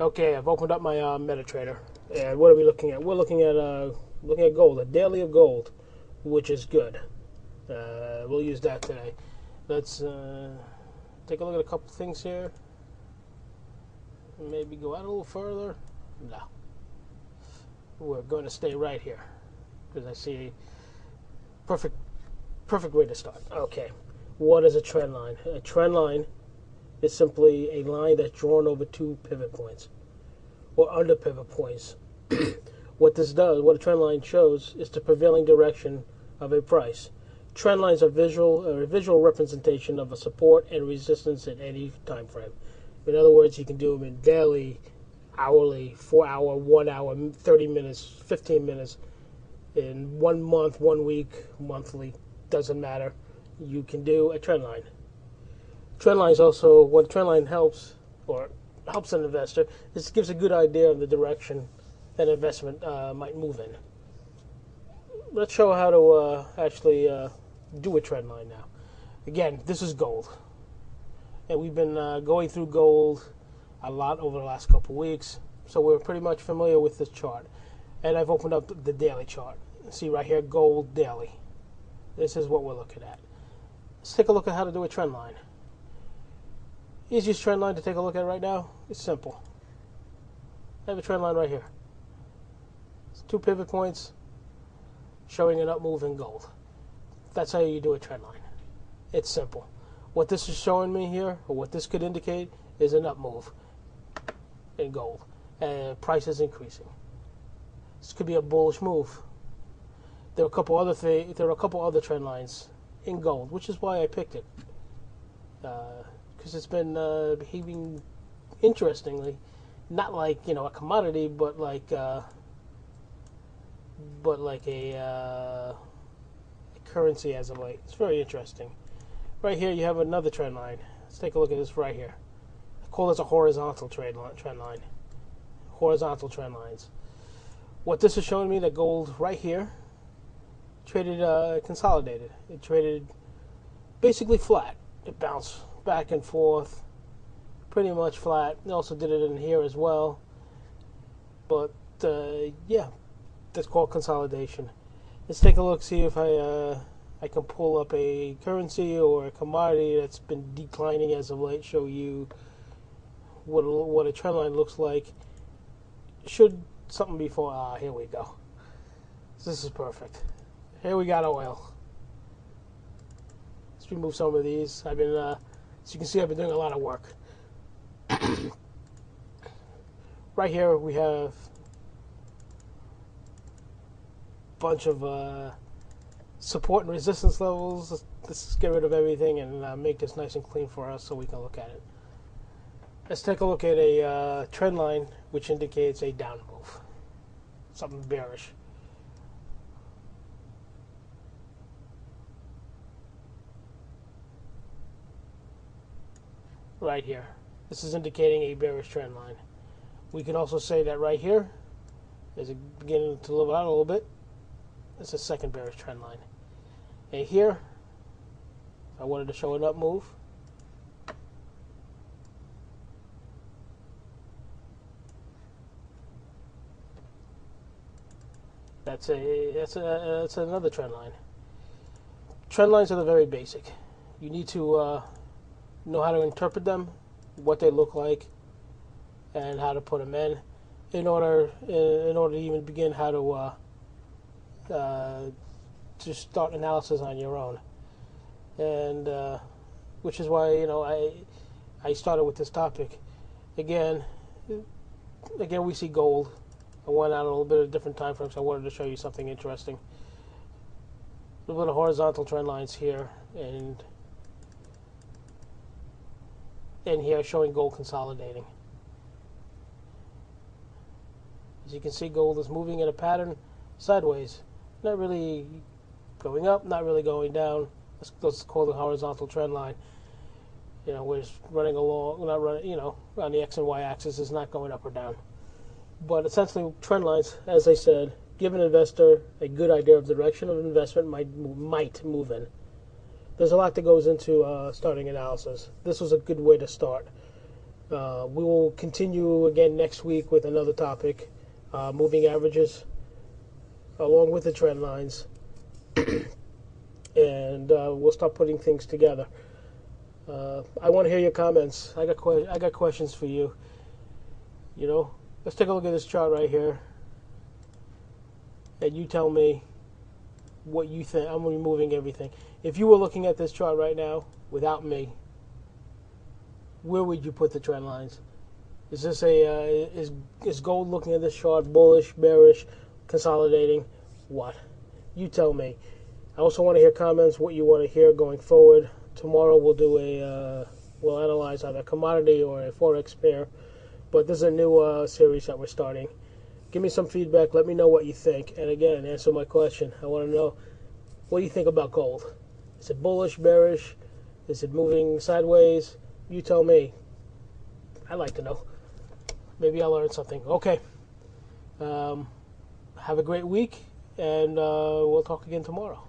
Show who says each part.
Speaker 1: Okay, I've opened up my MetaTrader, and what are we looking at? We're looking at gold, a daily of gold, which is good. We'll use that today. Let's take a look at a couple things here. Maybe go out a little further. No, we're going to stay right here because I see perfect perfect way to start. Okay, what is a trend line? A trend line is simply a line that's drawn over two pivot points or under pivot points. What this does, what a trend line shows, is the prevailing direction of a price. Trend lines are a visual representation of a support and resistance at any time frame. In other words, you can do them in daily, hourly, 4 hour, 1 hour, 30 minutes, 15 minutes, in 1 month, 1 week, monthly, doesn't matter. You can do a trend line. Trend lines also, what a trend line helps, or helps an investor, is gives a good idea of the direction an investment might move in. Let's show how to actually do a trend line now. Again, this is gold. And we've been going through gold a lot over the last couple weeks, so we're pretty much familiar with this chart. And I've opened up the daily chart. See right here, gold daily. This is what we're looking at. Let's take a look at how to do a trend line. Easiest trend line to take a look at right now is simple. I have a trend line right here. It's 2 pivot points showing an up move in gold. That's how you do a trend line. It's simple. What this is showing me here, or what this could indicate, is an up move in gold, and price is increasing. This could be a bullish move. There are a couple other trend lines in gold, which is why I picked it, because it's been behaving interestingly, not like a commodity, but like a currency as of late. It's very interesting. Right here, you have another trend line. Let's take a look at this right here. I call this a horizontal trend line. Horizontal trend lines. What this is showing me, that gold right here traded consolidated. It traded basically flat. It bounced back and forth, pretty much flat. It also did it in here as well. But yeah, that's called consolidation. Let's take a look, see if I can pull up a currency or a commodity that's been declining as of late, show you what a trend line looks like. Should something be for, here we go. This is perfect. Here we got oil. Let's remove some of these. I've been, as you can see, I've been doing a lot of work. Right here we have a bunch of support and resistance levels. Let's get rid of everything and make this nice and clean for us so we can look at it. Let's take a look at a trend line which indicates a down move, something bearish. Right here, this is indicating a bearish trend line. We can also say that right here is beginning to level out a little bit. It's a second bearish trend line. And here, if I wanted to show an up move, that's another trend line. Trend lines are the very basic. You need to know how to interpret them, what they look like, and how to put them in order to even begin how to start analysis on your own. And which is why I started with this topic. Again, we see gold. I went out a little bit of different time frames. I wanted to show you something interesting. A little bit of horizontal trend lines here, and here showing gold consolidating. As you can see, gold is moving in a pattern sideways, not really going up, not really going down. Let's call it a horizontal trend line. We're just running along, we're not running, on the X and Y axis, is not going up or down. But essentially, trend lines, as I said, give an investor a good idea of the direction of investment might move in. There's a lot that goes into starting analysis. This was a good way to start. We will continue again next week with another topic, moving averages, along with the trend lines, and we'll start putting things together. I want to hear your comments. I got questions for you. Let's take a look at this chart right here, and you tell me what you think. I'm removing everything. If you were looking at this chart right now without me, where would you put the trend lines? Is this is gold looking at this chart bullish, bearish, consolidating? What? You tell me. I also want to hear comments, what you want to hear going forward. Tomorrow we'll do we'll analyze either a commodity or a Forex pair. But this is a new series that we're starting. Give me some feedback. Let me know what you think. And again, answer my question. I want to know, what do you think about gold? Is it bullish, bearish? Is it moving sideways? You tell me. I'd like to know. Maybe I'll learn something. Okay. Have a great week, and we'll talk again tomorrow.